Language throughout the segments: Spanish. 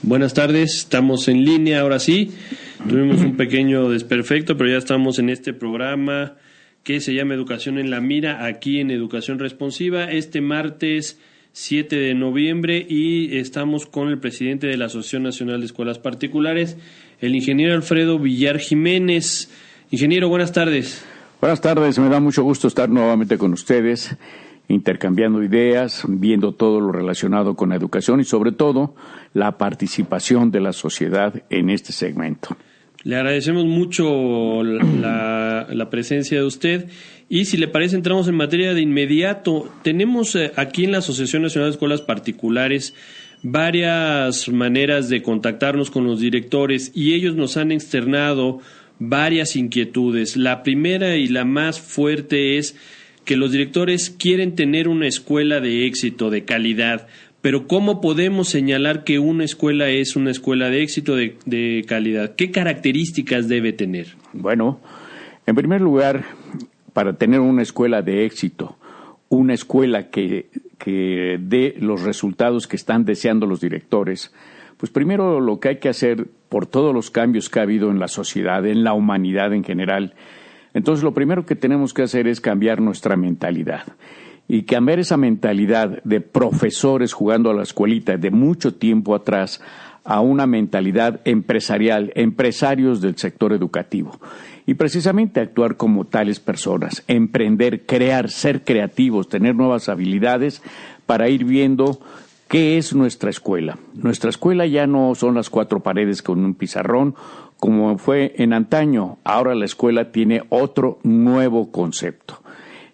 Buenas tardes, estamos en línea ahora sí. Tuvimos un pequeño desperfecto, pero ya estamos en este programa que se llama Educación en la Mira, aquí en Educación Responsiva, este martes 7 de noviembre, y estamos con el presidente de la Asociación Nacional de Escuelas Particulares, el ingeniero Alfredo Villar Jiménez. Ingeniero, buenas tardes. Buenas tardes, me da mucho gusto estar nuevamente con ustedes, intercambiando ideas, viendo todo lo relacionado con la educación y sobre todo la participación de la sociedad en este segmento. Le agradecemos mucho la presencia de usted y si le parece entramos en materia de inmediato. Tenemos aquí en la Asociación Nacional de Escuelas Particulares varias maneras de contactarnos con los directores y ellos nos han externado varias inquietudes. La primera y la más fuerte es que los directores quieren tener una escuela de éxito, de calidad, pero ¿cómo podemos señalar que una escuela es una escuela de éxito, de calidad? ¿Qué características debe tener? Bueno, en primer lugar, para tener una escuela de éxito, una escuela que dé los resultados que están deseando los directores, pues primero lo que hay que hacer por todos los cambios que ha habido en la sociedad, en la humanidad en general. Entonces, lo primero que tenemos que hacer es cambiar nuestra mentalidad. Y cambiar esa mentalidad de profesores jugando a la escuelita de mucho tiempo atrás a una mentalidad empresarial, empresarios del sector educativo. Y precisamente actuar como tales personas, emprender, crear, ser creativos, tener nuevas habilidades para ir viendo qué es nuestra escuela. Nuestra escuela ya no son las cuatro paredes con un pizarrón, como fue en antaño. Ahora la escuela tiene otro nuevo concepto.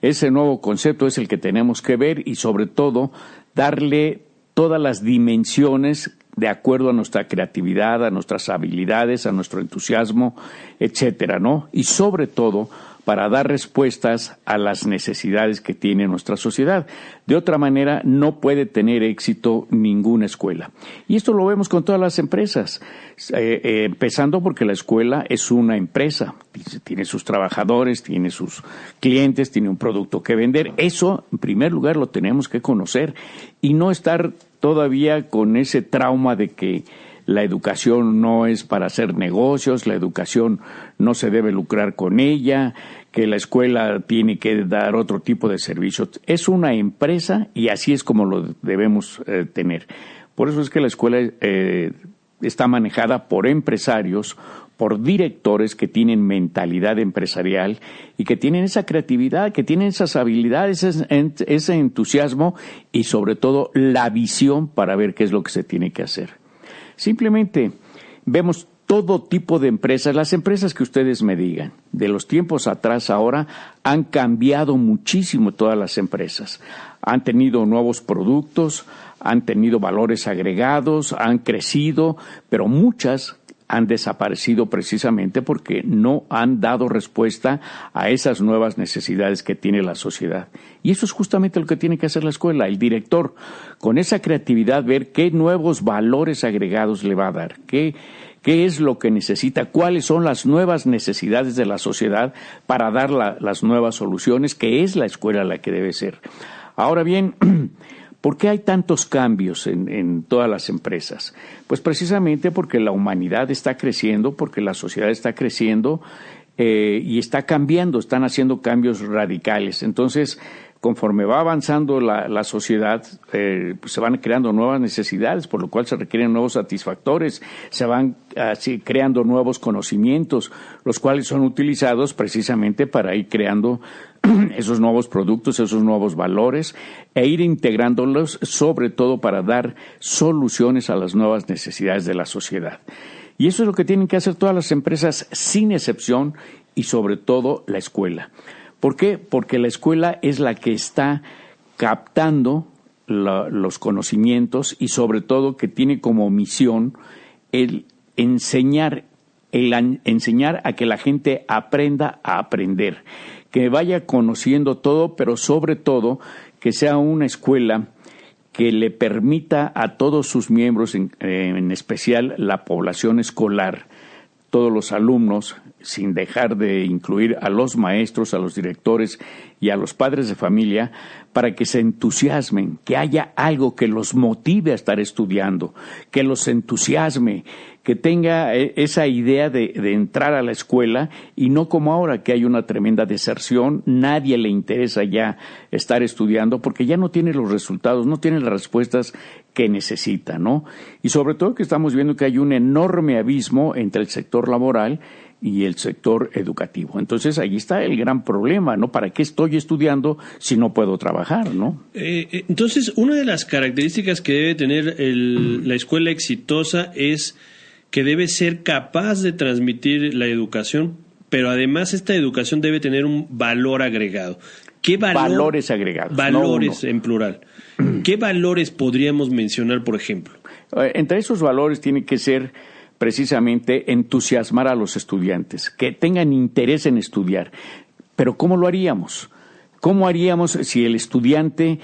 Ese nuevo concepto es el que tenemos que ver y sobre todo darle todas las dimensiones de acuerdo a nuestra creatividad, a nuestras habilidades, a nuestro entusiasmo, etcétera, ¿no? Y sobre todo para dar respuestas a las necesidades que tiene nuestra sociedad. De otra manera, no puede tener éxito ninguna escuela. Y esto lo vemos con todas las empresas, empezando porque la escuela es una empresa. Tiene sus trabajadores, tiene sus clientes, tiene un producto que vender. Eso, en primer lugar, lo tenemos que conocer y no estar todavía con ese trauma de que la educación no es para hacer negocios, la educación no se debe lucrar con ella, que la escuela tiene que dar otro tipo de servicios. Es una empresa y así es como lo debemos tener. Por eso es que la escuela está manejada por empresarios, por directores que tienen mentalidad empresarial y que tienen esa creatividad, que tienen esas habilidades, ese entusiasmo y sobre todo la visión para ver qué es lo que se tiene que hacer. Simplemente vemos todo tipo de empresas, las empresas que ustedes me digan. De los tiempos atrás ahora han cambiado muchísimo todas las empresas. Han tenido nuevos productos, han tenido valores agregados, han crecido, pero muchas han desaparecido precisamente porque no han dado respuesta a esas nuevas necesidades que tiene la sociedad. Y eso es justamente lo que tiene que hacer la escuela, el director, con esa creatividad, ver qué nuevos valores agregados le va a dar, qué es lo que necesita, cuáles son las nuevas necesidades de la sociedad para dar las nuevas soluciones, que es la escuela la que debe ser. Ahora bien, ¿por qué hay tantos cambios en todas las empresas? Pues precisamente porque la humanidad está creciendo, porque la sociedad está creciendo y está cambiando, están haciendo cambios radicales. Entonces, conforme va avanzando la sociedad, pues se van creando nuevas necesidades, por lo cual se requieren nuevos satisfactores, se van creando nuevos conocimientos, los cuales son utilizados precisamente para ir creando esos nuevos productos, esos nuevos valores e ir integrándolos sobre todo para dar soluciones a las nuevas necesidades de la sociedad. Y eso es lo que tienen que hacer todas las empresas sin excepción y sobre todo la escuela. ¿Por qué? Porque la escuela es la que está captando los conocimientos y sobre todo que tiene como misión el enseñar a que la gente aprenda a aprender, que vaya conociendo todo, pero sobre todo que sea una escuela que le permita a todos sus miembros, en especial la población escolar, todos los alumnos, sin dejar de incluir a los maestros, a los directores y a los padres de familia, para que se entusiasmen, que haya algo que los motive a estar estudiando, que los entusiasme, que tenga esa idea de entrar a la escuela, y no como ahora que hay una tremenda deserción, nadie le interesa ya estar estudiando porque ya no tiene los resultados, no tiene las respuestas que necesita, ¿no? Y sobre todo que estamos viendo que hay un enorme abismo entre el sector laboral y el sector educativo. Entonces, ahí está el gran problema, ¿no? ¿Para qué estoy estudiando si no puedo trabajar, no? Entonces, una de las características que debe tener la escuela exitosa es que debe ser capaz de transmitir la educación, pero además esta educación debe tener un valor agregado. ¿Qué valores agregados? Valores en plural. ¿Qué valores podríamos mencionar, por ejemplo? Entre esos valores tiene que ser precisamente entusiasmar a los estudiantes, que tengan interés en estudiar. Pero ¿cómo lo haríamos? ¿Cómo haríamos si el estudiante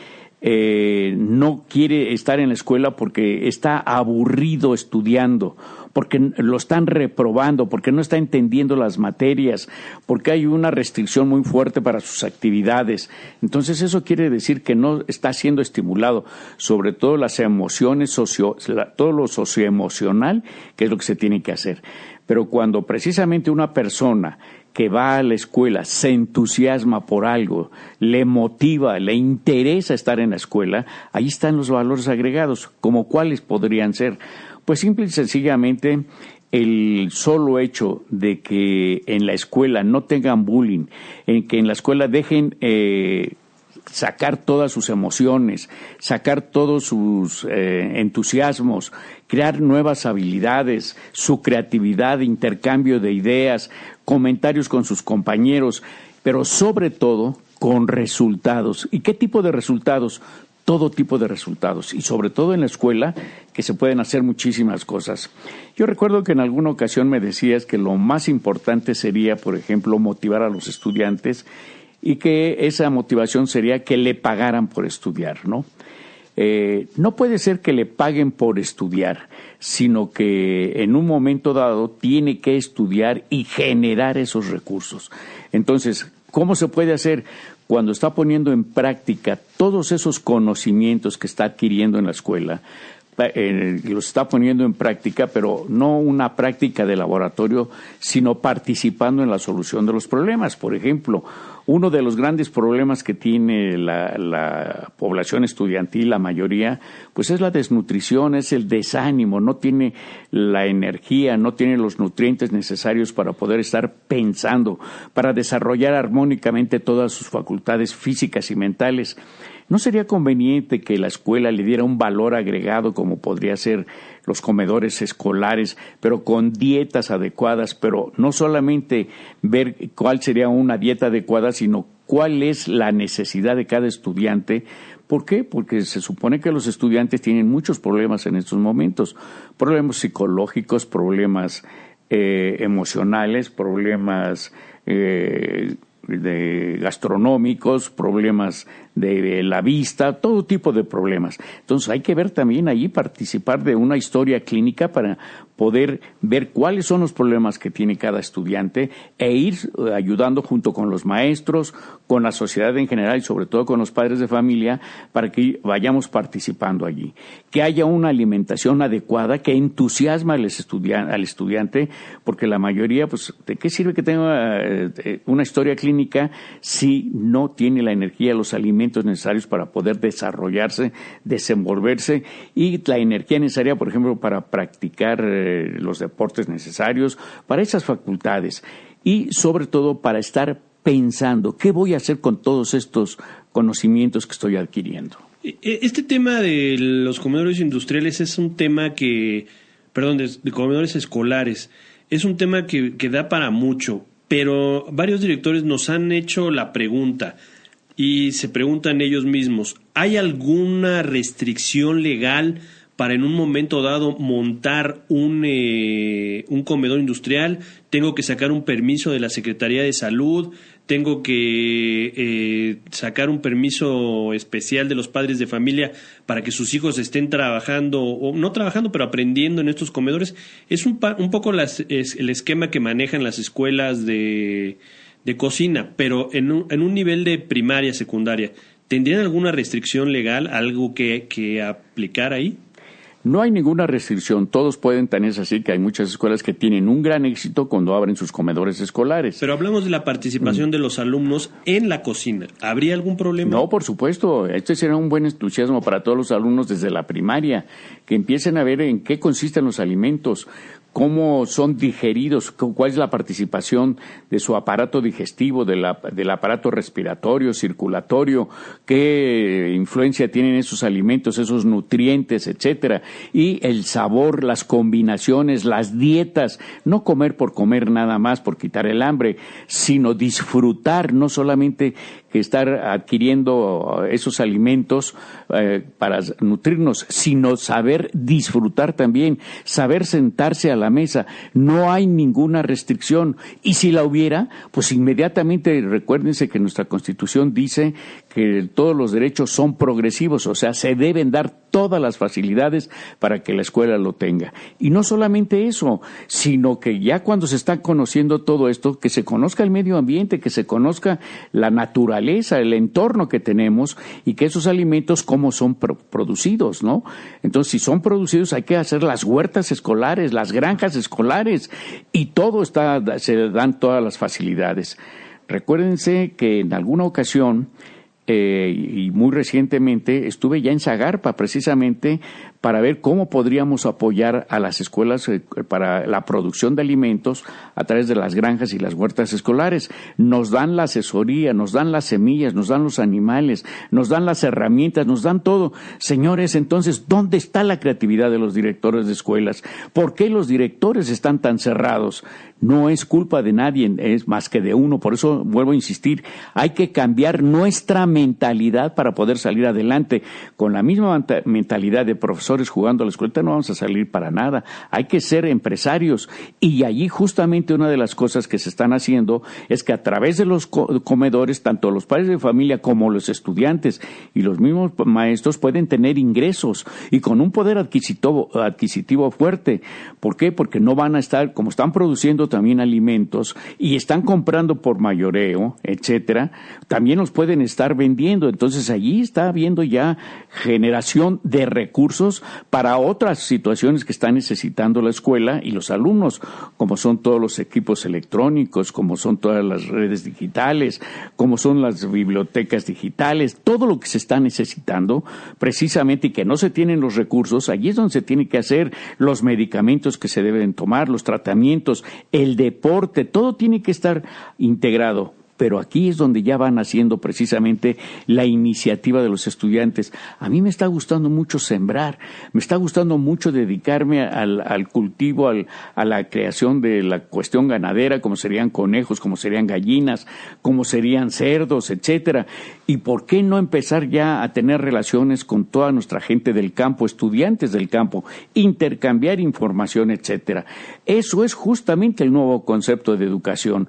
no quiere estar en la escuela porque está aburrido estudiando, porque lo están reprobando, porque no está entendiendo las materias, porque hay una restricción muy fuerte para sus actividades? Entonces eso quiere decir que no está siendo estimulado, sobre todo las emociones, todo lo socioemocional, que es lo que se tiene que hacer. Pero cuando precisamente una persona que va a la escuela se entusiasma por algo, le motiva, le interesa estar en la escuela, ahí están los valores agregados. ¿Como cuáles podrían ser? Pues simple y sencillamente el solo hecho de que en la escuela no tengan bullying, en que en la escuela dejen sacar todas sus emociones, sacar todos sus entusiasmos, crear nuevas habilidades, su creatividad, intercambio de ideas, comentarios con sus compañeros, pero sobre todo con resultados. ¿Y qué tipo de resultados? Todo tipo de resultados, y sobre todo en la escuela, que se pueden hacer muchísimas cosas. Yo recuerdo que en alguna ocasión me decías que lo más importante sería, por ejemplo, motivar a los estudiantes, y que esa motivación sería que le pagaran por estudiar, ¿no? No puede ser que le paguen por estudiar, sino que en un momento dado tiene que estudiar y generar esos recursos. Entonces, ¿cómo se puede hacer? Cuando está poniendo en práctica todos esos conocimientos que está adquiriendo en la escuela, los está poniendo en práctica, pero no una práctica de laboratorio, sino participando en la solución de los problemas. Por ejemplo, uno de los grandes problemas que tiene la población estudiantil, la mayoría, pues es la desnutrición, es el desánimo, no tiene la energía, no tiene los nutrientes necesarios para poder estar pensando, para desarrollar armónicamente todas sus facultades físicas y mentales. ¿No sería conveniente que la escuela le diera un valor agregado, como podría ser los comedores escolares, pero con dietas adecuadas, pero no solamente ver cuál sería una dieta adecuada, sino cuál es la necesidad de cada estudiante? ¿Por qué? Porque se supone que los estudiantes tienen muchos problemas en estos momentos, problemas psicológicos, problemas emocionales, problemas gastronómicos, problemas de la vista, todo tipo de problemas. Entonces hay que ver también ahí, participar de una historia clínica para poder ver cuáles son los problemas que tiene cada estudiante e ir ayudando junto con los maestros, con la sociedad en general y sobre todo con los padres de familia para que vayamos participando allí. Que haya una alimentación adecuada que entusiasma al estudiante, porque la mayoría, pues, ¿de qué sirve que tenga una historia clínica si no tiene la energía, los alimentos necesarios para poder desarrollarse, desenvolverse y la energía necesaria, por ejemplo, para practicar los deportes necesarios, para esas facultades y sobre todo para estar pensando qué voy a hacer con todos estos conocimientos que estoy adquiriendo? Este tema de los comedores industriales es un tema de comedores escolares, es un tema que da para mucho, pero varios directores nos han hecho la pregunta y se preguntan ellos mismos, ¿hay alguna restricción legal para en un momento dado montar un comedor industrial? ¿Tengo que sacar un permiso de la Secretaría de Salud? tengo que sacar un permiso especial de los padres de familia para que sus hijos estén trabajando, o no trabajando, pero aprendiendo en estos comedores. Es un poco el esquema que manejan las escuelas de cocina, pero en un nivel de primaria, secundaria. ¿Tendrían alguna restricción legal, algo que aplicar ahí? No hay ninguna restricción, todos pueden tener, así que hay muchas escuelas que tienen un gran éxito cuando abren sus comedores escolares. Pero hablamos de la participación de los alumnos en la cocina. ¿Habría algún problema? No, por supuesto, este será un buen entusiasmo para todos los alumnos desde la primaria, que empiecen a ver en qué consisten los alimentos, cómo son digeridos, cuál es la participación de su aparato digestivo, del aparato respiratorio, circulatorio, qué influencia tienen esos alimentos, esos nutrientes, etcétera, y el sabor, las combinaciones, las dietas, no comer por comer nada más, por quitar el hambre, sino disfrutar, no solamente que estar adquiriendo esos alimentos para nutrirnos, sino saber disfrutar también, saber sentarse a la mesa. No hay ninguna restricción, y si la hubiera, pues inmediatamente recuérdense que nuestra Constitución dice que todos los derechos son progresivos, o sea, se deben dar todas las facilidades para que la escuela lo tenga. Y no solamente eso, sino que ya cuando se está conociendo todo esto, que se conozca el medio ambiente, que se conozca la naturaleza, el entorno que tenemos, y que esos alimentos cómo son producidos, ¿no? Entonces, si son producidos, hay que hacer las huertas escolares, las granjas escolares, y se dan todas las facilidades. Recuérdense que en alguna ocasión, y muy recientemente, estuve ya en Zagarpa precisamente para ver cómo podríamos apoyar a las escuelas para la producción de alimentos a través de las granjas y las huertas escolares. Nos dan la asesoría, nos dan las semillas, nos dan los animales, nos dan las herramientas, nos dan todo. Señores, entonces, ¿dónde está la creatividad de los directores de escuelas? ¿Por qué los directores están tan cerrados? No es culpa de nadie, es más que de uno. Por eso vuelvo a insistir, hay que cambiar nuestra mentalidad para poder salir adelante. Con la misma mentalidad de profesores jugando a la escuela no vamos a salir para nada. Hay que ser empresarios, y allí justamente una de las cosas que se están haciendo es que a través de los comedores, tanto los padres de familia como los estudiantes y los mismos maestros pueden tener ingresos, y con un poder adquisitivo fuerte. ¿Por qué? Porque no van a estar, como están produciendo también alimentos y están comprando por mayoreo, etcétera, también los pueden estar vendiendo. Entonces allí está habiendo ya generación de recursos para otras situaciones que está necesitando la escuela y los alumnos, como son todos los equipos electrónicos, como son todas las redes digitales, como son las bibliotecas digitales, todo lo que se está necesitando precisamente, y que no se tienen los recursos. Allí es donde se tiene que hacer los medicamentos que se deben tomar, los tratamientos, el deporte, todo tiene que estar integrado. Pero aquí es donde ya van haciendo precisamente la iniciativa de los estudiantes. A mí me está gustando mucho sembrar, me está gustando mucho dedicarme al cultivo, a la creación de la cuestión ganadera, como serían conejos, como serían gallinas, como serían cerdos, etcétera. ¿Y por qué no empezar ya a tener relaciones con toda nuestra gente del campo, estudiantes del campo, intercambiar información, etcétera? Eso es justamente el nuevo concepto de educación.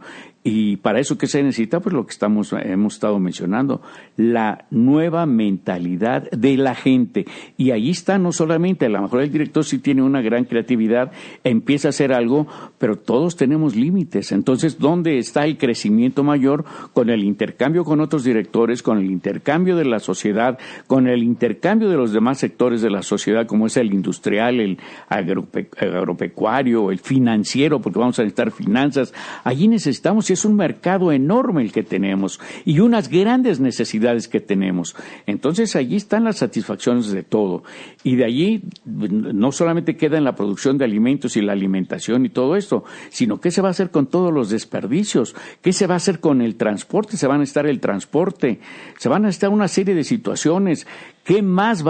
Y para eso, ¿qué se necesita? Pues lo que hemos estado mencionando, la nueva mentalidad de la gente. Y ahí está, no solamente, a lo mejor el director sí tiene una gran creatividad, empieza a hacer algo, pero todos tenemos límites. Entonces, ¿dónde está el crecimiento mayor? Con el intercambio con otros directores, con el intercambio de la sociedad, con el intercambio de los demás sectores de la sociedad, como es el industrial, el agropecuario, el financiero, porque vamos a necesitar finanzas. Allí necesitamos, es un mercado enorme el que tenemos y unas grandes necesidades que tenemos. Entonces allí están las satisfacciones de todo, y de allí no solamente queda en la producción de alimentos y la alimentación y todo esto, sino qué se va a hacer con todos los desperdicios, qué se va a hacer con el transporte, se va a necesitar el transporte, se van a necesitar una serie de situaciones. ¿Qué más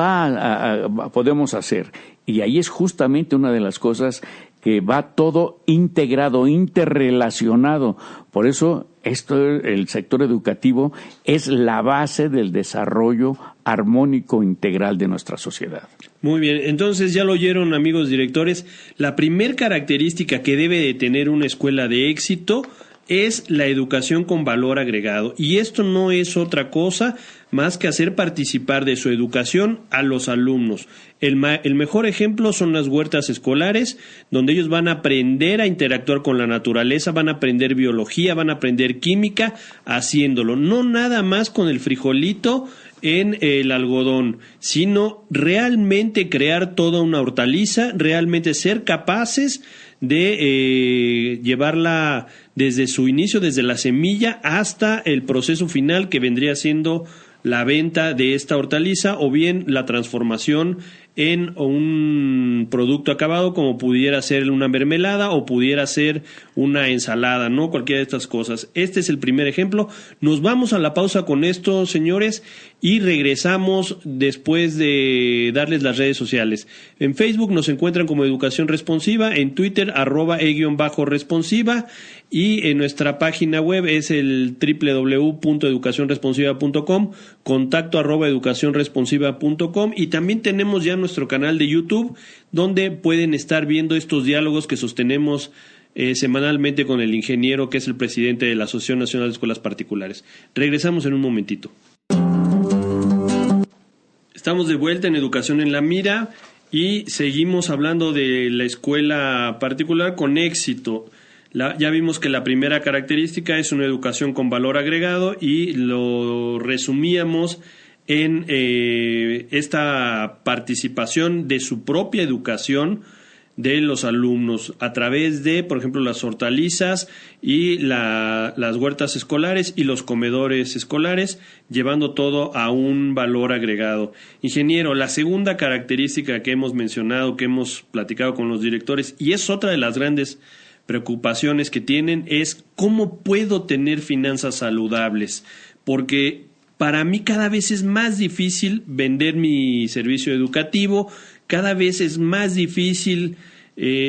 podemos hacer? Y ahí es justamente una de las cosas que va todo integrado, interrelacionado. Por eso el sector educativo es la base del desarrollo armónico integral de nuestra sociedad. Muy bien, entonces ya lo oyeron, amigos directores. La primer característica que debe de tener una escuela de éxito es la educación con valor agregado. Y esto no es otra cosa más que hacer participar de su educación a los alumnos. El mejor ejemplo son las huertas escolares, donde ellos van a aprender a interactuar con la naturaleza, van a aprender biología, van a aprender química haciéndolo. No nada más con el frijolito en el algodón, sino realmente crear toda una hortaliza, realmente ser capaces de llevarla desde su inicio, desde la semilla hasta el proceso final que vendría siendo la venta de esta hortaliza o bien la transformación en un producto acabado, como pudiera ser una mermelada o pudiera ser una ensalada, ¿no? Cualquiera de estas cosas. Este es el primer ejemplo. Nos vamos a la pausa con esto, señores, y regresamos después de darles las redes sociales. En Facebook nos encuentran como Educación Responsiva, en Twitter @e_responsiva, y en nuestra página web es el www.educacionresponsiva.com, contacto @educacionresponsiva.com, y también tenemos ya nuestro canal de YouTube, donde pueden estar viendo estos diálogos que sostenemos semanalmente con el ingeniero, que es el presidente de la Asociación Nacional de Escuelas Particulares. Regresamos en un momentito. Estamos de vuelta en Educación en la Mira y seguimos hablando de la escuela particular con éxito. Ya vimos que la primera característica es una educación con valor agregado y lo resumíamos en esta participación de su propia educación de los alumnos a través de, por ejemplo, las hortalizas y las huertas escolares y los comedores escolares, llevando todo a un valor agregado. Ingeniero, la segunda característica que hemos mencionado, que hemos platicado con los directores, y es otra de las grandes preocupaciones que tienen, es cómo puedo tener finanzas saludables, porque para mí cada vez es más difícil vender mi servicio educativo, cada vez es más difícil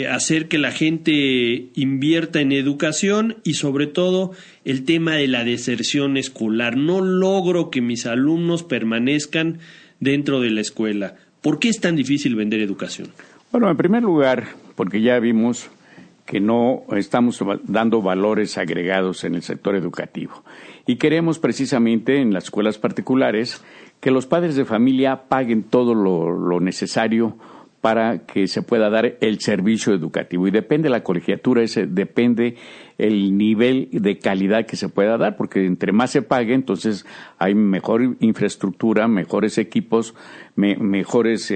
hacer que la gente invierta en educación y sobre todo el tema de la deserción escolar. No logro que mis alumnos permanezcan dentro de la escuela. ¿Por qué es tan difícil vender educación? Bueno, en primer lugar, porque ya vimos que no estamos dando valores agregados en el sector educativo. Y queremos precisamente en las escuelas particulares que los padres de familia paguen todo lo necesario para que se pueda dar el servicio educativo. Y depende la colegiatura, depende el nivel de calidad que se pueda dar, porque entre más se pague, entonces hay mejor infraestructura, mejores equipos, mejores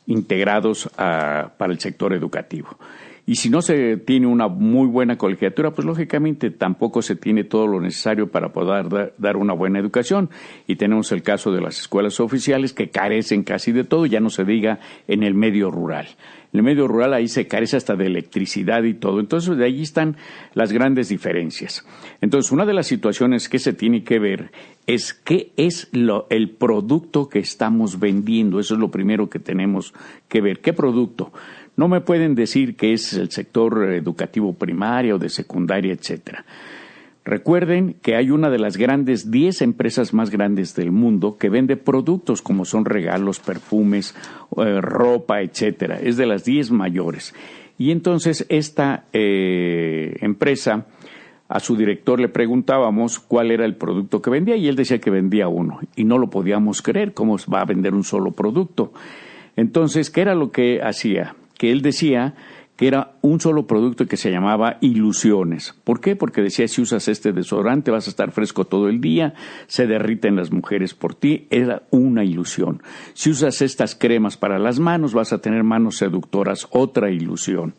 integrados para el sector educativo. Y si no se tiene una muy buena colegiatura, pues lógicamente tampoco se tiene todo lo necesario para poder dar una buena educación. Y tenemos el caso de las escuelas oficiales que carecen casi de todo, ya no se diga en el medio rural. En el medio rural ahí se carece hasta de electricidad y todo. Entonces de ahí están las grandes diferencias. Entonces una de las situaciones que se tiene que ver es qué es el producto que estamos vendiendo. Eso es lo primero que tenemos que ver. ¿Qué producto? No me pueden decir que es el sector educativo primario o de secundaria, etcétera. Recuerden que hay una de las 10 empresas más grandes del mundo que vende productos como son regalos, perfumes, ropa, etcétera. Es de las 10 mayores. Y entonces esta empresa, a su director le preguntábamos cuál era el producto que vendía y él decía que vendía uno. Y no lo podíamos creer, ¿cómo va a vender un solo producto? Entonces, ¿qué era lo que hacía? Que él decía que era un solo producto que se llamaba Ilusiones. ¿Por qué? Porque decía, si usas este desodorante vas a estar fresco todo el día, se derriten las mujeres por ti, era una ilusión. Si usas estas cremas para las manos vas a tener manos seductoras, otra ilusión.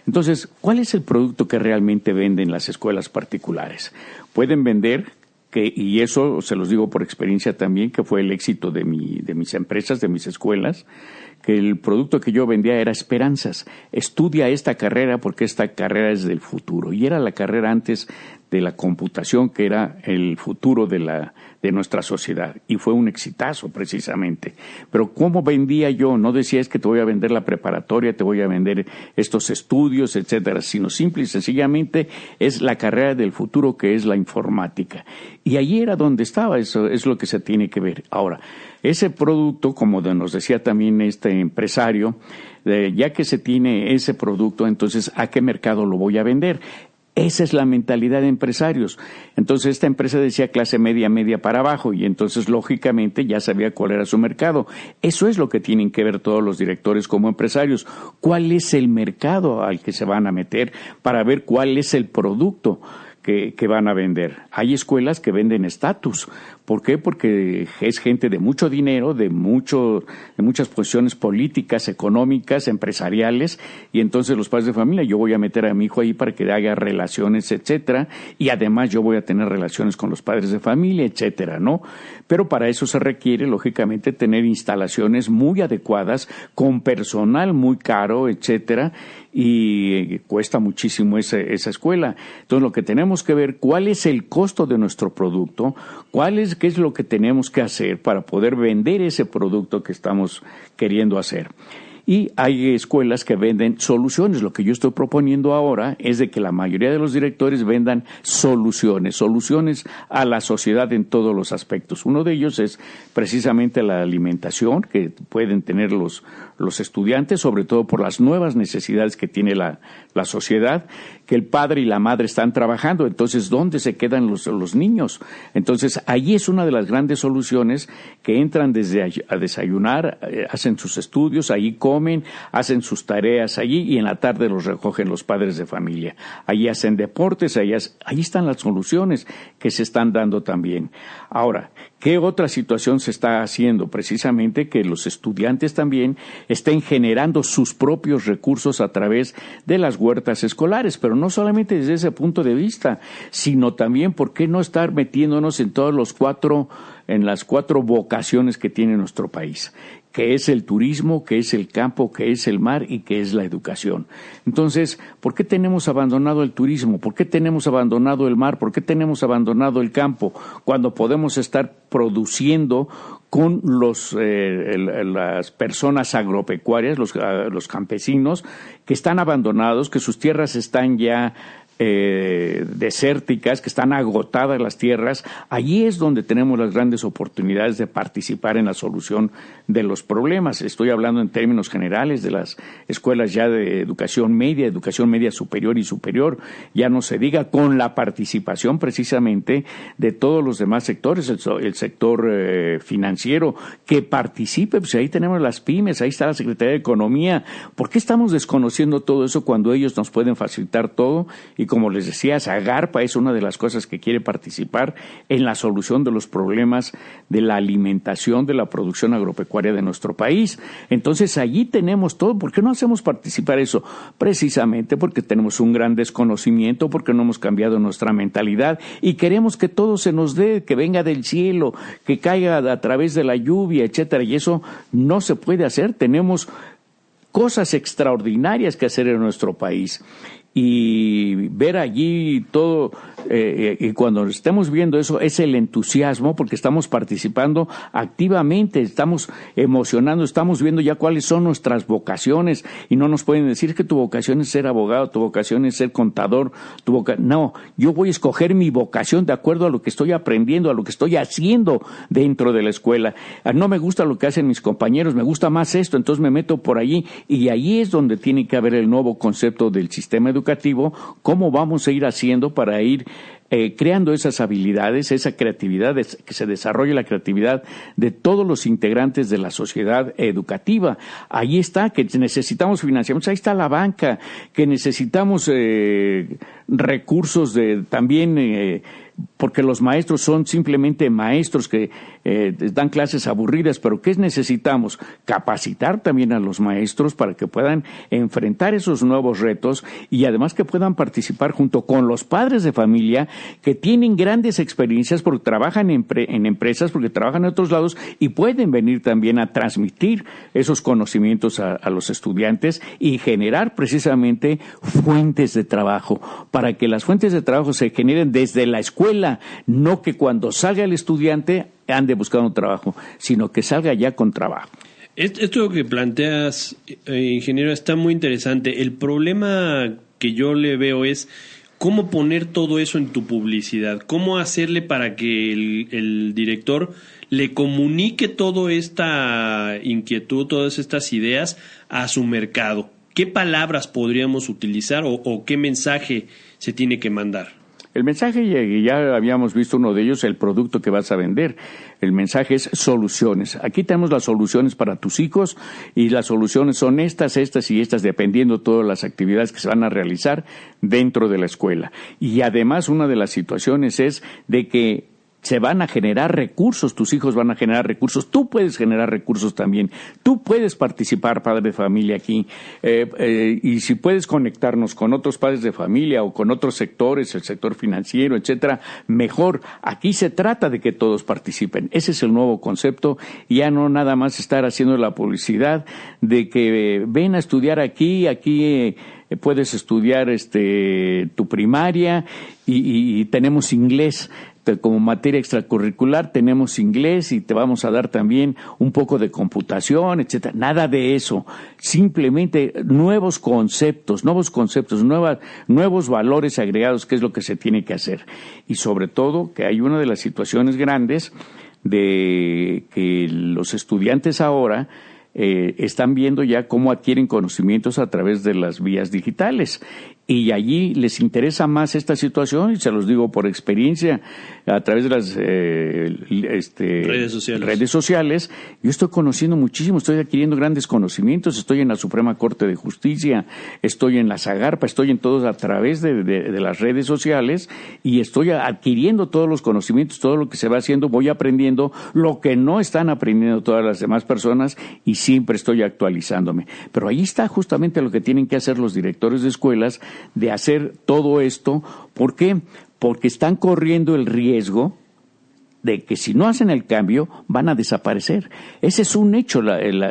Entonces, ¿cuál es el producto que realmente venden las escuelas particulares? Pueden vender, y eso se los digo por experiencia también, que fue el éxito de mis empresas, de mis escuelas, que el producto que yo vendía era esperanzas. Estudia esta carrera porque esta carrera es del futuro. Y era la carrera antes de la computación, que era el futuro de nuestra sociedad. Y fue un exitazo, precisamente. Pero ¿cómo vendía yo? No decía, es que te voy a vender la preparatoria, te voy a vender estos estudios, etcétera, sino simple y sencillamente es la carrera del futuro, que es la informática. Y allí era donde estaba, eso es lo que se tiene que ver. Ahora, ese producto, como nos decía también este empresario, ya que se tiene ese producto, entonces, ¿a qué mercado lo voy a vender? Esa es la mentalidad de empresarios. Entonces esta empresa decía clase media, media para abajo, y entonces lógicamente ya sabía cuál era su mercado. Eso es lo que tienen que ver todos los directores como empresarios. ¿Cuál es el mercado al que se van a meter para ver cuál es el producto que van a vender? Hay escuelas que venden estatus. ¿Por qué? Porque es gente de mucho dinero, de muchas posiciones políticas, económicas, empresariales, y entonces los padres de familia, yo voy a meter a mi hijo ahí para que haga relaciones, etcétera, y además yo voy a tener relaciones con los padres de familia, etcétera, ¿no? Pero para eso se requiere, lógicamente, tener instalaciones muy adecuadas, con personal muy caro, etcétera, y cuesta muchísimo esa escuela. Entonces, lo que tenemos que ver, ¿cuál es el costo de nuestro producto? ¿Qué es lo que tenemos que hacer para poder vender ese producto que estamos queriendo hacer? Y hay escuelas que venden soluciones. Lo que yo estoy proponiendo ahora es de que la mayoría de los directores vendan soluciones a la sociedad en todos los aspectos. Uno de ellos es precisamente la alimentación que pueden tener los estudiantes, sobre todo por las nuevas necesidades que tiene la sociedad, que el padre y la madre están trabajando. Entonces, ¿dónde se quedan los niños? Entonces, ahí es una de las grandes soluciones, que entran desde a desayunar, hacen sus estudios, ahí comen, hacen sus tareas allí, y en la tarde los recogen los padres de familia. Allí hacen deportes, ahí están las soluciones que se están dando también. Ahora, ¿qué otra situación se está haciendo? Precisamente que los estudiantes también estén generando sus propios recursos a través de las huertas escolares, pero no solamente desde ese punto de vista, sino también, ¿por qué no estar metiéndonos en las cuatro vocaciones que tiene nuestro país? Que es el turismo, que es el campo, que es el mar y que es la educación. Entonces, ¿por qué tenemos abandonado el turismo? ¿Por qué tenemos abandonado el mar? ¿Por qué tenemos abandonado el campo? Cuando podemos estar produciendo con las personas agropecuarias, los campesinos, que están abandonados, que sus tierras están ya desérticas, que están agotadas las tierras. Allí es donde tenemos las grandes oportunidades de participar en la solución de los problemas. Estoy hablando en términos generales de las escuelas ya de educación media superior y superior, ya no se diga, con la participación precisamente de todos los demás sectores, el sector financiero, que participe. Pues ahí tenemos las pymes, ahí está la Secretaría de Economía. ¿Por qué estamos desconociendo todo eso cuando ellos nos pueden facilitar todo? Y como les decía, Zagarpa es una de las cosas que quiere participar en la solución de los problemas de la alimentación, de la producción agropecuaria de nuestro país. Entonces, allí tenemos todo. ¿Por qué no hacemos participar eso? Precisamente porque tenemos un gran desconocimiento, porque no hemos cambiado nuestra mentalidad y queremos que todo se nos dé, que venga del cielo, que caiga a través de la lluvia, etcétera. Y eso no se puede hacer. Tenemos cosas extraordinarias que hacer en nuestro país. Y ver allí todo, y cuando estemos viendo eso, es el entusiasmo, porque estamos participando activamente, estamos emocionando, estamos viendo ya cuáles son nuestras vocaciones, y no nos pueden decir que tu vocación es ser abogado, tu vocación es ser contador, no, yo voy a escoger mi vocación de acuerdo a lo que estoy aprendiendo, a lo que estoy haciendo dentro de la escuela. No me gusta lo que hacen mis compañeros, me gusta más esto, entonces me meto por allí, y ahí es donde tiene que haber el nuevo concepto del sistema educativo, cómo vamos a ir haciendo para ir creando esas habilidades, esa creatividad, que se desarrolle la creatividad de todos los integrantes de la sociedad educativa. Ahí está, que necesitamos financiamiento, ahí está la banca, que necesitamos recursos también porque los maestros son simplemente maestros que dan clases aburridas, pero ¿qué necesitamos? Capacitar también a los maestros para que puedan enfrentar esos nuevos retos y además que puedan participar junto con los padres de familia que tienen grandes experiencias porque trabajan en empresas, porque trabajan en otros lados y pueden venir también a transmitir esos conocimientos a los estudiantes y generar precisamente fuentes de trabajo, para que las fuentes de trabajo se generen desde la escuela, no que cuando salga el estudiante ande buscando trabajo, sino que salga ya con trabajo. Esto que planteas, ingeniero, está muy interesante. El problema que yo le veo es cómo poner todo eso en tu publicidad, cómo hacerle para que el director le comunique toda esta inquietud, todas estas ideas a su mercado. ¿Qué palabras podríamos utilizar o qué mensaje se tiene que mandar? El mensaje, y ya habíamos visto uno de ellos, el producto que vas a vender. El mensaje es soluciones. Aquí tenemos las soluciones para tus hijos y las soluciones son estas y estas, dependiendo de todas las actividades que se van a realizar dentro de la escuela. Y además una de las situaciones es de que se van a generar recursos, tus hijos van a generar recursos, tú puedes generar recursos también, tú puedes participar, padre de familia, aquí, y si puedes conectarnos con otros padres de familia o con otros sectores, el sector financiero, etcétera, mejor. Aquí se trata de que todos participen. Ese es el nuevo concepto, ya no nada más estar haciendo la publicidad de que ven a estudiar aquí, puedes estudiar tu primaria y tenemos inglés. Como materia extracurricular tenemos inglés y te vamos a dar también un poco de computación, etcétera. Nada de eso. Simplemente nuevos conceptos, nuevos valores agregados, que es lo que se tiene que hacer. Y sobre todo que hay una de las situaciones grandes de que los estudiantes ahora están viendo ya cómo adquieren conocimientos a través de las vías digitales. Y allí les interesa más esta situación, y se los digo por experiencia, a través de las redes sociales. Yo estoy conociendo muchísimo, estoy adquiriendo grandes conocimientos, estoy en la Suprema Corte de Justicia, estoy en la Zagarpa, estoy en todos a través de las redes sociales, y estoy adquiriendo todos los conocimientos, todo lo que se va haciendo, voy aprendiendo lo que no están aprendiendo todas las demás personas, y siempre estoy actualizándome. Pero ahí está justamente lo que tienen que hacer los directores de escuelas, de hacer todo esto. ¿Por qué? Porque están corriendo el riesgo de que si no hacen el cambio van a desaparecer. Ese es un hecho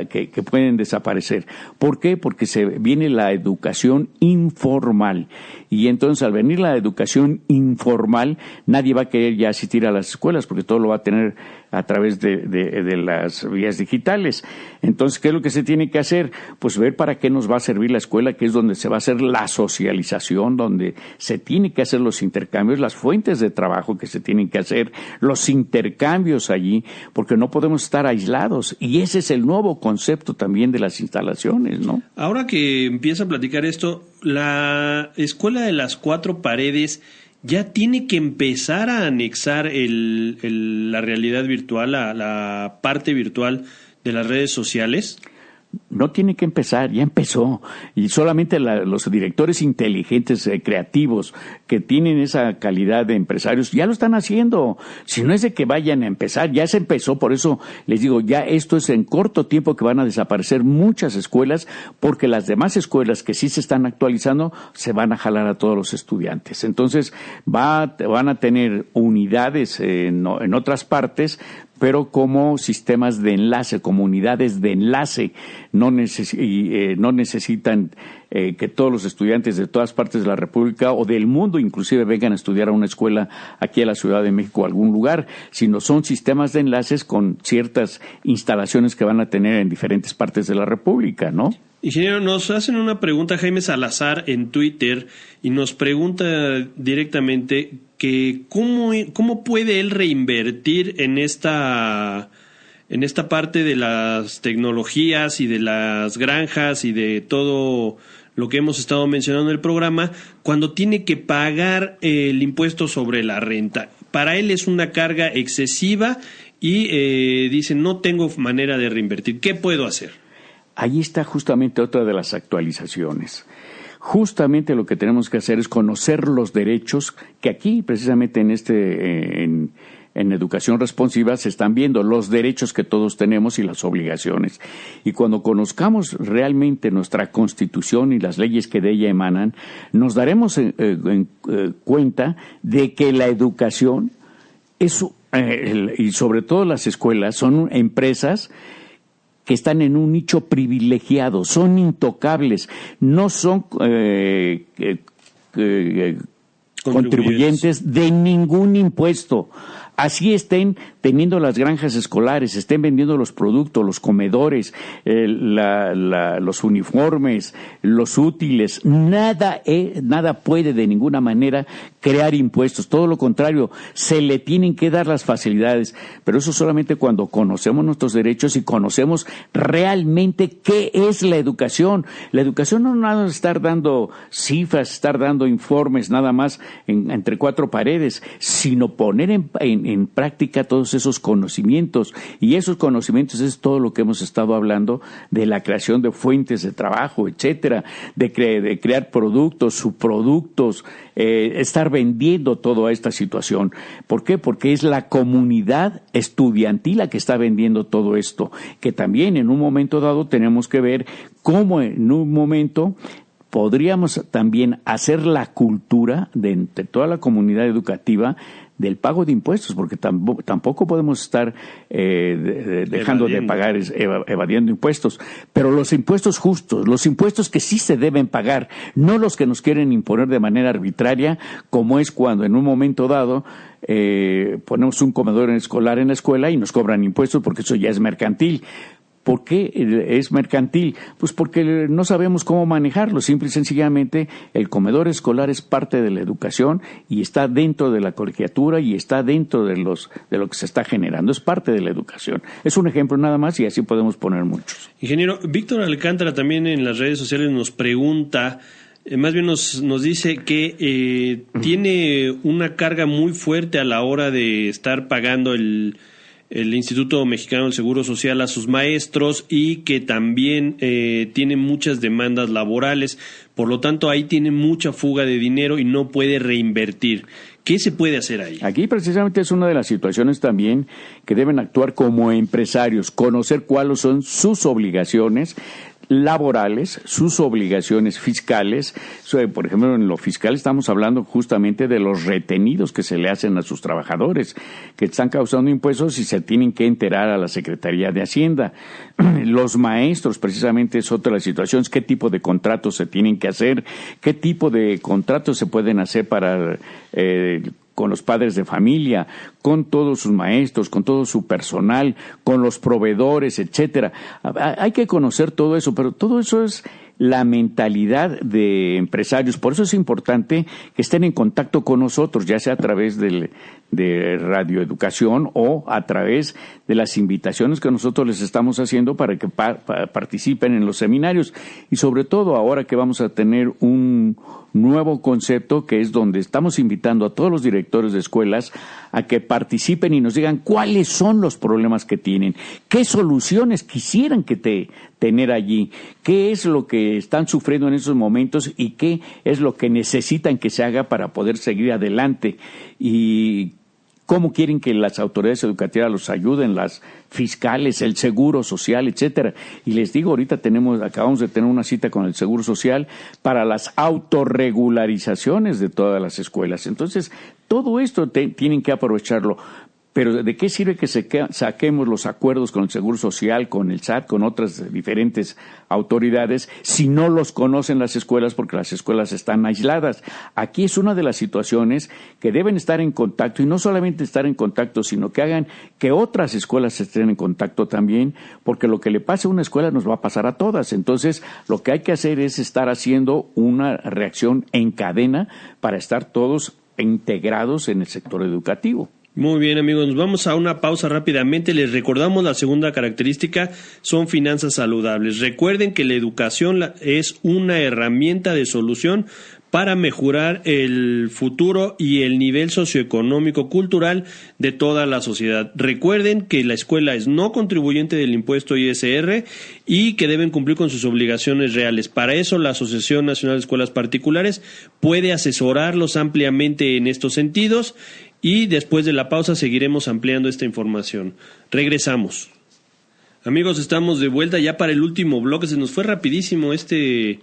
que pueden desaparecer. ¿Por qué? Porque viene la educación informal. Y entonces al venir la educación informal, nadie va a querer ya asistir a las escuelas porque todo lo va a tener a través de las vías digitales. Entonces, ¿qué es lo que se tiene que hacer? Pues ver para qué nos va a servir la escuela, que es donde se va a hacer la socialización, donde se tiene que hacer los intercambios, las fuentes de trabajo que se tienen que hacer, los intercambios allí, porque no podemos estar aislados. Y ese es el nuevo concepto también de las instalaciones, ¿no? Ahora que empieza a platicar esto, la escuela de las 4 paredes ya tiene que empezar a anexar la realidad virtual, la parte virtual de las redes sociales. No tiene que empezar, ya empezó. Y solamente los directores inteligentes, creativos, que tienen esa calidad de empresarios, ya lo están haciendo. Si no es de que vayan a empezar, ya se empezó. Por eso les digo, ya esto es en corto tiempo que van a desaparecer muchas escuelas, porque las demás escuelas que sí se están actualizando, se van a jalar a todos los estudiantes. Entonces, van a tener unidades en otras partes, pero como sistemas de enlace, como unidades de enlace. No necesitan que todos los estudiantes de todas partes de la República o del mundo inclusive vengan a estudiar a una escuela aquí a la Ciudad de México o algún lugar, sino son sistemas de enlaces con ciertas instalaciones que van a tener en diferentes partes de la República, ¿no? Ingeniero, nos hacen una pregunta Jaime Salazar en Twitter y nos pregunta directamente que cómo puede él reinvertir en esta parte de las tecnologías y de las granjas y de todo lo que hemos estado mencionando en el programa, cuando tiene que pagar el impuesto sobre la renta. Para él es una carga excesiva y dice, no tengo manera de reinvertir. ¿Qué puedo hacer? Ahí está justamente otra de las actualizaciones. Justamente lo que tenemos que hacer es conocer los derechos que aquí, precisamente en educación responsiva, se están viendo los derechos que todos tenemos y las obligaciones. Y cuando conozcamos realmente nuestra Constitución y las leyes que de ella emanan, nos daremos cuenta de que la educación y sobre todo las escuelas son empresas que están en un nicho privilegiado, son intocables, no son contribuyentes de ningún impuesto. Así estén teniendo las granjas escolares, estén vendiendo los productos, los comedores, los uniformes, los útiles, nada puede de ninguna manera crear impuestos, todo lo contrario, se le tienen que dar las facilidades, pero eso solamente cuando conocemos nuestros derechos y conocemos realmente qué es la educación. La educación no es nada de estar dando cifras, estar dando informes nada más entre cuatro paredes, sino poner en práctica todos esos conocimientos, y esos conocimientos es todo lo que hemos estado hablando de la creación de fuentes de trabajo, etcétera, de crear productos, subproductos, estar vendiendo toda esta situación. ¿Por qué? Porque es la comunidad estudiantil la que está vendiendo todo esto, que también en un momento dado tenemos que ver cómo en un momento podríamos también hacer la cultura de entre toda la comunidad educativa del pago de impuestos, porque tampoco podemos estar dejando de pagar, evadiendo impuestos, pero los impuestos justos, los impuestos que sí se deben pagar, no los que nos quieren imponer de manera arbitraria, como es cuando en un momento dado ponemos un comedor escolar en la escuela y nos cobran impuestos porque eso ya es mercantil. ¿Por qué es mercantil? Pues porque no sabemos cómo manejarlo. Simple y sencillamente, el comedor escolar es parte de la educación y está dentro de la colegiatura y está dentro de lo que se está generando. Es parte de la educación. Es un ejemplo nada más y así podemos poner muchos. Ingeniero, Víctor Alcántara también en las redes sociales nos pregunta, más bien nos dice que tiene una carga muy fuerte a la hora de estar pagando el Instituto Mexicano del Seguro Social a sus maestros y que también tiene muchas demandas laborales, por lo tanto ahí tiene mucha fuga de dinero y no puede reinvertir. ¿Qué se puede hacer ahí? Aquí precisamente es una de las situaciones también que deben actuar como empresarios, conocer cuáles son sus obligaciones laborales, sus obligaciones fiscales. Por ejemplo, en lo fiscal estamos hablando justamente de los retenidos que se le hacen a sus trabajadores, que están causando impuestos y se tienen que enterar a la Secretaría de Hacienda. Los maestros, precisamente, es otra de las situaciones. ¿Qué tipo de contratos se tienen que hacer? ¿Qué tipo de contratos se pueden hacer para con los padres de familia, con todos sus maestros, con todo su personal, con los proveedores, etcétera? Hay que conocer todo eso, pero todo eso es la mentalidad de empresarios. Por eso es importante que estén en contacto con nosotros, ya sea a través de radioeducación o a través de las invitaciones que nosotros les estamos haciendo para que participen en los seminarios. Y sobre todo ahora que vamos a tener un nuevo concepto, que es donde estamos invitando a todos los directores de escuelas a que participen y nos digan cuáles son los problemas que tienen, qué soluciones quisieran tener allí, qué es lo que están sufriendo en esos momentos y qué es lo que necesitan que se haga para poder seguir adelante, y cómo quieren que las autoridades educativas los ayuden, las fiscales, el Seguro Social, etcétera. Y les digo, ahorita acabamos de tener una cita con el Seguro Social para las autorregularizaciones de todas las escuelas. Entonces, todo esto tienen que aprovecharlo. Pero ¿de qué sirve que saquemos los acuerdos con el Seguro Social, con el SAT, con otras diferentes autoridades, si no los conocen las escuelas, porque las escuelas están aisladas? Aquí es una de las situaciones que deben estar en contacto, y no solamente estar en contacto, sino que hagan que otras escuelas estén en contacto también, porque lo que le pase a una escuela nos va a pasar a todas. Entonces, lo que hay que hacer es estar haciendo una reacción en cadena para estar todos integrados en el sector educativo. Muy bien, amigos, nos vamos a una pausa rápidamente. Les recordamos la segunda característica, son finanzas saludables. Recuerden que la educación es una herramienta de solución para mejorar el futuro y el nivel socioeconómico cultural de toda la sociedad. Recuerden que la escuela es no contribuyente del impuesto ISR y que deben cumplir con sus obligaciones reales. Para eso, la Asociación Nacional de Escuelas Particulares puede asesorarlos ampliamente en estos sentidos, y después de la pausa seguiremos ampliando esta información. Regresamos. Amigos, estamos de vuelta ya para el último bloque. Se nos fue rapidísimo este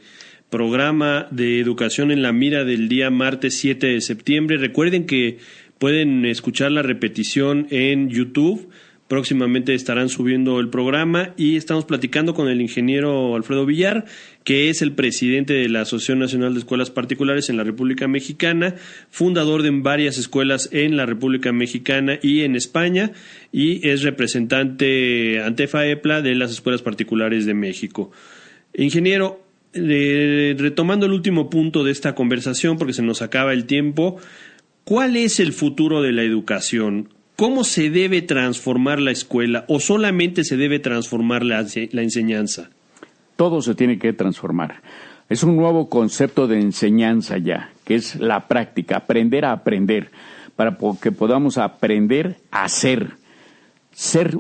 programa de Educación en la Mira del día martes 7 de septiembre. Recuerden que pueden escuchar la repetición en YouTube. Próximamente estarán subiendo el programa y estamos platicando con el ingeniero Alfredo Villar, que es el presidente de la Asociación Nacional de Escuelas Particulares en la República Mexicana, fundador de varias escuelas en la República Mexicana y en España, y es representante ante FAEPLA de las Escuelas Particulares de México. Ingeniero, retomando el último punto de esta conversación, porque se nos acaba el tiempo, ¿Cuál es el futuro de la educación? ¿Cómo se debe transformar la escuela o solamente se debe transformar la enseñanza? Todo se tiene que transformar. Es un nuevo concepto de enseñanza ya, que es la práctica, aprender a aprender, para que podamos aprender a ser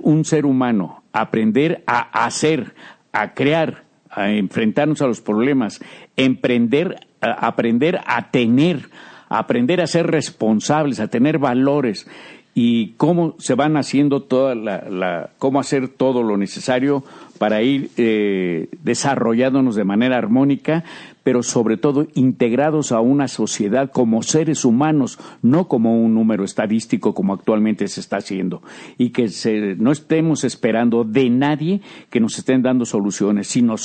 un ser humano, aprender a hacer, a crear, a enfrentarnos a los problemas, aprender a tener, a aprender a ser responsables, a tener valores. Y cómo se van haciendo cómo hacer todo lo necesario para ir desarrollándonos de manera armónica, pero sobre todo integrados a una sociedad como seres humanos, no como un número estadístico como actualmente se está haciendo, y que no estemos esperando de nadie que nos estén dando soluciones, sino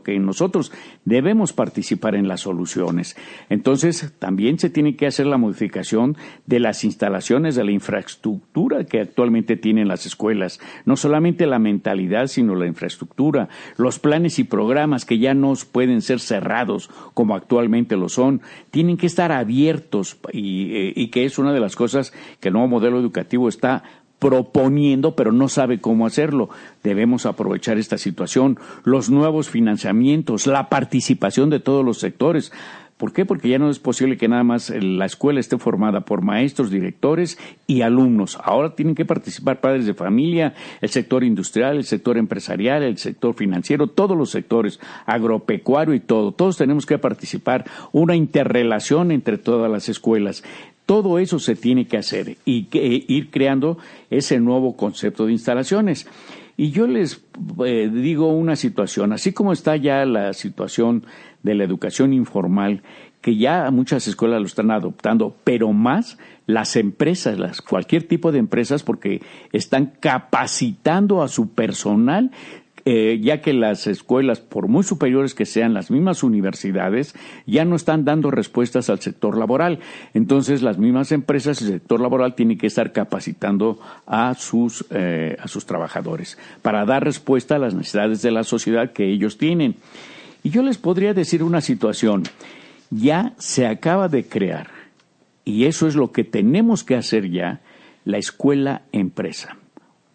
que nosotros debemos participar en las soluciones. Entonces, también se tiene que hacer la modificación de las instalaciones, de la infraestructura que actualmente tienen las escuelas, no solamente la mentalidad, sino la infraestructura, los planes y programas que ya no pueden ser cerrados como actualmente lo son, tienen que estar abiertos y que es una de las cosas que el nuevo modelo educativo está proponiendo, pero no sabe cómo hacerlo. Debemos aprovechar esta situación, los nuevos financiamientos, la participación de todos los sectores. ¿Por qué? Porque ya no es posible que nada más la escuela esté formada por maestros, directores y alumnos. Ahora tienen que participar padres de familia, el sector industrial, el sector empresarial, el sector financiero, todos los sectores, agropecuario y todo. Todos tenemos que participar, una interrelación entre todas las escuelas. Todo eso se tiene que hacer y ir creando ese nuevo concepto de instalaciones. Y yo les digo una situación, así como está ya la situación de la educación informal, que ya muchas escuelas lo están adoptando, pero más las empresas, cualquier tipo de empresas, porque están capacitando a su personal, ya que las escuelas, por muy superiores que sean, las mismas universidades, ya no están dando respuestas al sector laboral. Entonces, las mismas empresas, el sector laboral, tiene que estar capacitando a sus trabajadores para dar respuesta a las necesidades de la sociedad que ellos tienen. Y yo les podría decir una situación. Ya se acaba de crear, y eso es lo que tenemos que hacer ya, la escuela-empresa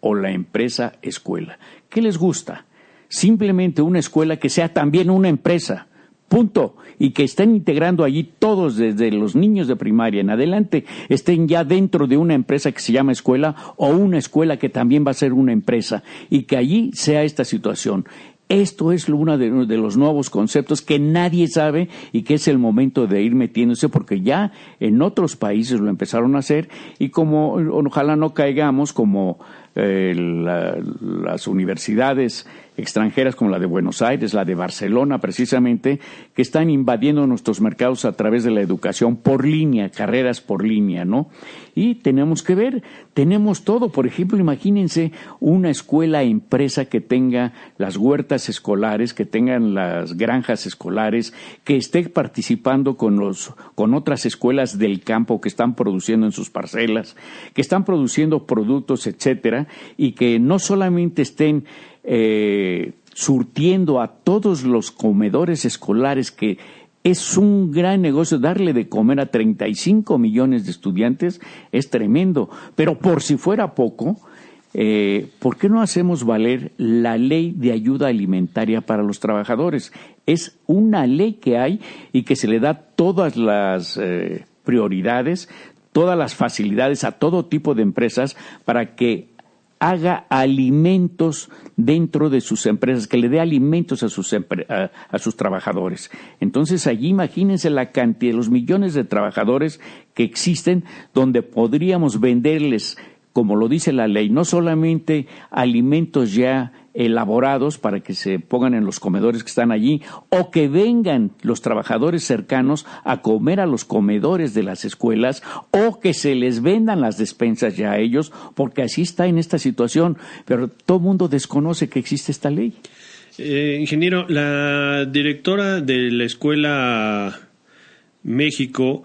o la empresa-escuela. ¿Qué les gusta? Simplemente una escuela que sea también una empresa, punto, y que estén integrando allí todos, desde los niños de primaria en adelante, estén ya dentro de una empresa que se llama escuela, o una escuela que también va a ser una empresa, y que allí sea esta situación. Esto es uno de los nuevos conceptos que nadie sabe y que es el momento de ir metiéndose, porque ya en otros países lo empezaron a hacer, y como ojalá no caigamos como las universidades extranjeras como la de Buenos Aires, la de Barcelona precisamente, que están invadiendo nuestros mercados a través de la educación por línea, carreras por línea, ¿no? Y tenemos que ver, tenemos todo. Por ejemplo, imagínense una escuela empresa que tenga las huertas escolares, que tengan las granjas escolares, que esté participando con otras escuelas del campo que están produciendo en sus parcelas, que están produciendo productos, etcétera, y que no solamente estén surtiendo a todos los comedores escolares, que es un gran negocio. Darle de comer a 35 millones de estudiantes es tremendo, pero por si fuera poco, ¿por qué no hacemos valer la ley de ayuda alimentaria para los trabajadores? Es una ley que hay y que se le da todas las prioridades, todas las facilidades a todo tipo de empresas para que haga alimentos dentro de sus empresas, que le dé alimentos a sus trabajadores. Entonces, allí imagínense la cantidad, los millones de trabajadores que existen, donde podríamos venderles, como lo dice la ley, no solamente alimentos ya elaborados para que se pongan en los comedores que están allí, o que vengan los trabajadores cercanos a comer a los comedores de las escuelas, o que se les vendan las despensas ya a ellos, porque así está en esta situación, pero todo el mundo desconoce que existe esta ley. Ingeniero, la directora de la Escuela México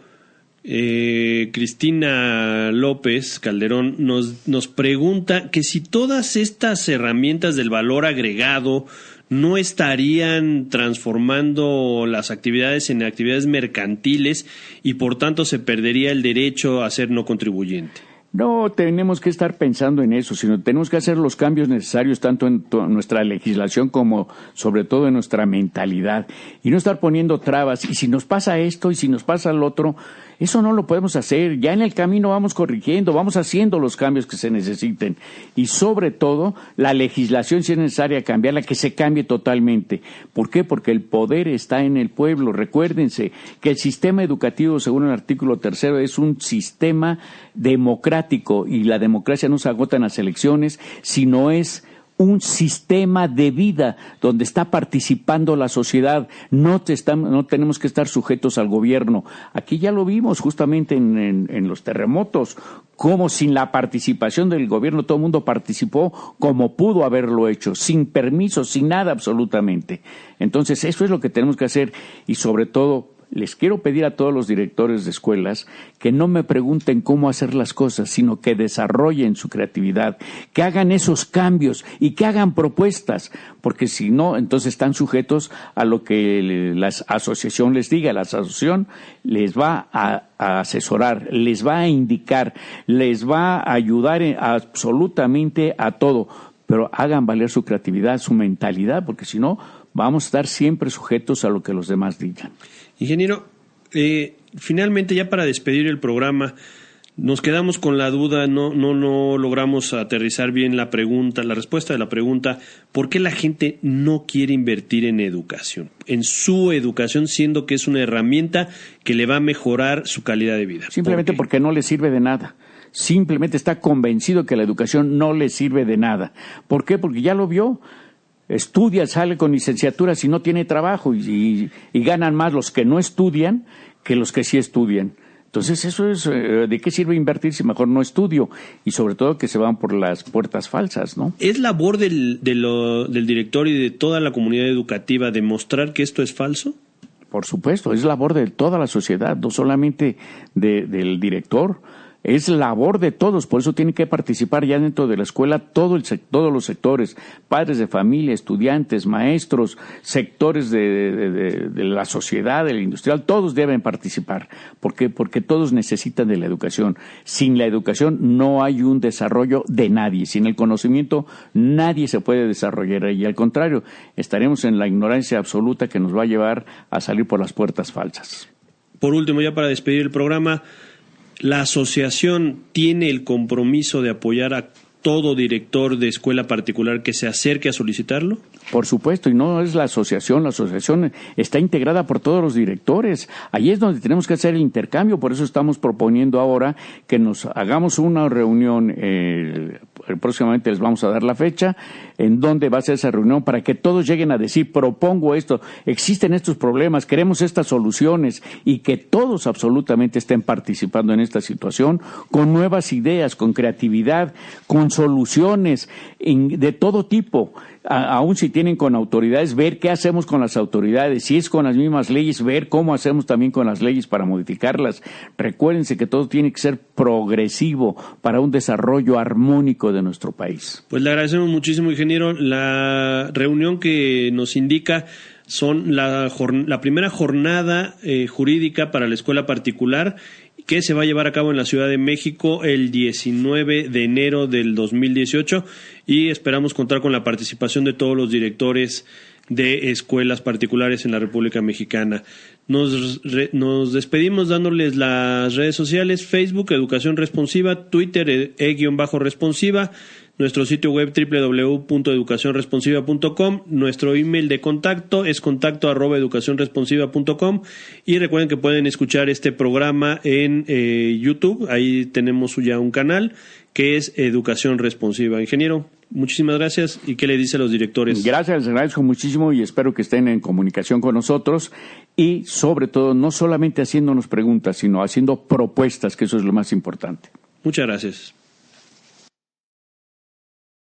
Cristina López Calderón nos pregunta que si todas estas herramientas del valor agregado no estarían transformando las actividades en actividades mercantiles y por tanto se perdería el derecho a ser no contribuyente. No tenemos que estar pensando en eso, sino tenemos que hacer los cambios necesarios tanto en nuestra legislación como sobre todo en nuestra mentalidad y no estar poniendo trabas. Y si nos pasa esto y si nos pasa lo otro, eso no lo podemos hacer. Ya en el camino vamos corrigiendo, vamos haciendo los cambios que se necesiten. Y sobre todo, la legislación, si es necesaria cambiarla, que se cambie totalmente. ¿Por qué? Porque el poder está en el pueblo. Recuérdense que el sistema educativo, según el artículo 3, es un sistema democrático y la democracia no se agota en las elecciones, sino es un sistema de vida donde está participando la sociedad. No tenemos que estar sujetos al gobierno. Aquí ya lo vimos justamente en los terremotos, como sin la participación del gobierno todo el mundo participó como pudo haberlo hecho, sin permiso, sin nada absolutamente. Entonces eso es lo que tenemos que hacer y sobre todo les quiero pedir a todos los directores de escuelas que no me pregunten cómo hacer las cosas, sino que desarrollen su creatividad, que hagan esos cambios y que hagan propuestas, porque si no, entonces están sujetos a lo que la asociación les diga. La asociación les va a asesorar, les va a indicar, les va a ayudar absolutamente a todo, pero hagan valer su creatividad, su mentalidad, porque si no, vamos a estar siempre sujetos a lo que los demás digan. Ingeniero, finalmente ya para despedir el programa, nos quedamos con la duda, no logramos aterrizar bien la respuesta de la pregunta, ¿por qué la gente no quiere invertir en educación? En su educación, siendo que es una herramienta que le va a mejorar su calidad de vida. Simplemente porque no le sirve de nada. Simplemente está convencido que la educación no le sirve de nada. ¿Por qué? Porque ya lo vio. Estudia, sale con licenciatura si no tiene trabajo y ganan más los que no estudian que los que sí estudian. Entonces eso es, ¿de qué sirve invertir si mejor no estudio? Y sobre todo que se van por las puertas falsas, ¿no? ¿Es labor del director y de toda la comunidad educativa demostrar que esto es falso? Por supuesto, es labor de toda la sociedad, no solamente del director. Es labor de todos, por eso tiene que participar ya dentro de la escuela todos los sectores, padres de familia, estudiantes, maestros, sectores de la sociedad, de la industrial, todos deben participar. ¿Por qué? Porque todos necesitan de la educación. Sin la educación no hay un desarrollo de nadie. Sin el conocimiento nadie se puede desarrollar y al contrario, estaremos en la ignorancia absoluta que nos va a llevar a salir por las puertas falsas. Por último, ya para despedir el programa, ¿la asociación tiene el compromiso de apoyar a todo director de escuela particular que se acerque a solicitarlo? Por supuesto, y no es la asociación está integrada por todos los directores. Ahí es donde tenemos que hacer el intercambio, por eso estamos proponiendo ahora que nos hagamos una reunión, próximamente les vamos a dar la fecha, en donde va a ser esa reunión para que todos lleguen a decir, propongo esto, existen estos problemas, queremos estas soluciones, y que todos absolutamente estén participando en esta situación con nuevas ideas, con creatividad, con soluciones de todo tipo. Aún si tienen con autoridades, ver qué hacemos con las autoridades, si es con las mismas leyes, ver cómo hacemos también con las leyes para modificarlas. Recuérdense que todo tiene que ser progresivo para un desarrollo armónico de nuestro país. Pues le agradecemos muchísimo, ingeniero. La reunión que nos indica son la primera jornada jurídica para la escuela particular que se va a llevar a cabo en la Ciudad de México el 19 de enero del 2018 y esperamos contar con la participación de todos los directores de escuelas particulares en la República Mexicana. Nos despedimos dándoles las redes sociales: Facebook, Educación Responsiva; Twitter, _responsiva; nuestro sitio web www.educacionresponsiva.com, nuestro email de contacto es contacto@educacionresponsiva.com y recuerden que pueden escuchar este programa en YouTube, ahí tenemos ya un canal que es Educación Responsiva. Ingeniero, muchísimas gracias. ¿Y qué le dice a los directores? Gracias, les agradezco muchísimo y espero que estén en comunicación con nosotros y sobre todo no solamente haciéndonos preguntas, sino haciendo propuestas, que eso es lo más importante. Muchas gracias.